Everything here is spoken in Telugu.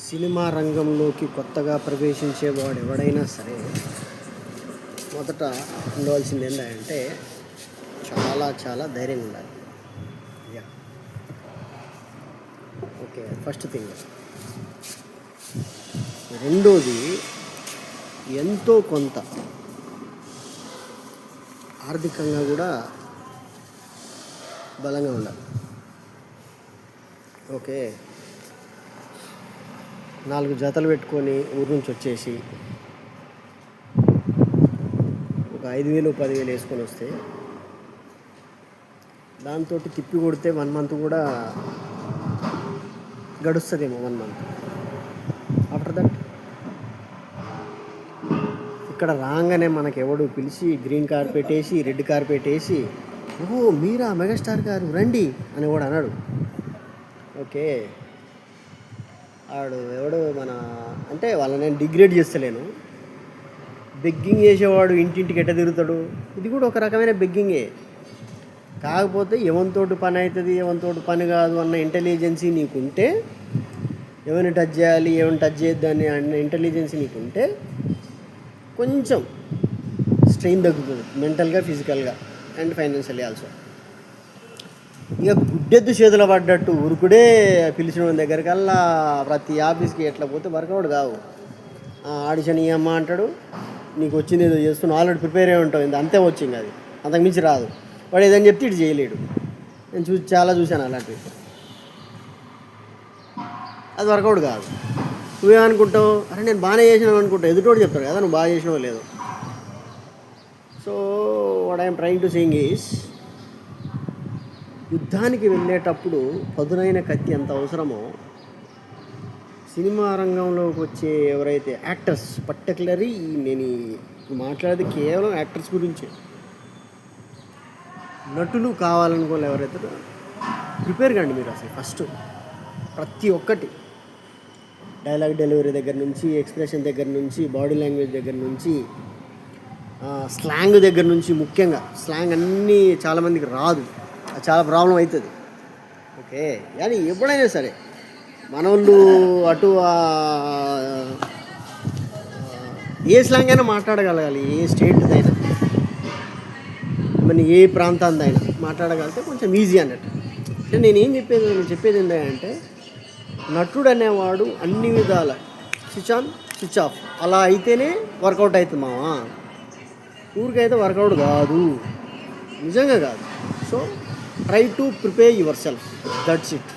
సినిమా రంగంలోకి కొత్తగా ప్రవేశించేవాడు ఎవడైనా సరే మొదట ఉండవలసింది ఏంటంటే చాలా చాలా ధైర్యంగా ఉండాలి. Yeah okay, first thing. రెండోది, ఎంతో కొంత ఆర్థికంగా కూడా బలంగా ఉండాలి. ఓకే, 4 జతలు పెట్టుకొని ఊరు నుంచి వచ్చేసి ఒక 5,000 10,000 వేసుకొని వస్తే దాంతో తిప్పి కొడితే 1 మంత్ కూడా గడుస్తుందేమో. 1 మంత్ ఆఫ్టర్ దట్ ఇక్కడ రాగానే మనకు ఎవడు పిలిచి గ్రీన్ కార్పెట్ వేసి రెడ్ కార్పెట్ వేసి ఓహో మీరా మెగాస్టార్ గారు రండి అని కూడా అన్నాడు. ఓకే, ఆడు ఎవడు మన అంటే వాళ్ళని నేను డిగ్రేడ్ చేస్తలేను. బెగ్గింగ్ చేసేవాడు ఇంటింటికి ఎట్ట తిరుగుతాడు, ఇది కూడా ఒక రకమైన బెగ్గింగే. కాకపోతే ఎవరితోటి పని అవుతుంది ఎవరితోటి పని కాదు అన్న ఇంటెలిజెన్సీ నీకుంటే, ఎవరిని టచ్ చేయాలి ఎవరిని టచ్ చేయొద్దని అన్న ఇంటెలిజెన్సీ నీకుంటే కొంచెం స్ట్రెయిన్ తగ్గుతుంది మెంటల్గా, ఫిజికల్గా అండ్ ఫైనాన్షియల్లీ ఆల్సో. ఇక గుడ్డెద్దు చేతులు పడ్డట్టు ఉరుకుడే పిలిచిన దగ్గరికల్లా ప్రతి ఆఫీస్కి ఎట్లా పోతే వర్కౌట్ కావు. ఆడిషన్ ఇవ్వమ్మా అంటాడు, నీకు వచ్చింది ఏదో చేస్తున్నావు, ఆల్రెడీ ప్రిపేర్ అయి ఉంటావు, అంతే వచ్చింది, అది అంతకుమించి రాదు. వాడు ఏదని చెప్తే ఇటు చేయలేడు. నేను చాలా చూశాను అలాంటివి. అది వర్కౌట్ కాదు. నువ్వేమనుకుంటావు, అరే నేను బాగానే చేసినావు అనుకుంటావు, ఎదుటోడు చెప్తాడు కదా నువ్వు బాగా చేసినావో లేదో. So what I'm trying to saying is, యుద్ధానికి వెళ్ళేటప్పుడు పదునైన కత్తి ఎంత అవసరమో సినిమా రంగంలోకి వచ్చే ఎవరైతే యాక్టర్స్, పర్టికులర్లీ నేను మాట్లాడేది కేవలం యాక్టర్స్ గురించే, నటులు కావాలనుకోవాలి ఎవరైతే ప్రిపేర్ కండి మీరు. అసలు ఫస్ట్ ప్రతి ఒక్కటి డైలాగ్ డెలివరీ దగ్గర నుంచి, ఎక్స్ప్రెషన్ దగ్గర నుంచి, బాడీ లాంగ్వేజ్ దగ్గర నుంచి, స్లాంగ్ దగ్గర నుంచి, ముఖ్యంగా స్లాంగ్ అన్నీ చాలామందికి రాదు, చాలా ప్రాబ్లం అవుతుంది. ఓకే, కానీ ఎప్పుడైనా సరే మనోళ్ళు అటు ఏ స్లాంగ్ అయినా మాట్లాడగలగాలి, ఏ స్టేట్దైనా మన ఏ ప్రాంతానిదైనా మాట్లాడగలిగితే కొంచెం ఈజీ అన్నట్టు. అంటే నేను చెప్పేది ఏంటంటే నటుడు అనేవాడు అన్ని విధాల స్విచ్ ఆన్ స్విచ్ ఆఫ్ అలా అయితేనే వర్కౌట్ అవుతుంది మావా. ఊరికైతే వర్కౌట్ కాదు, నిజంగా కాదు. So try to prepare your self, that's it.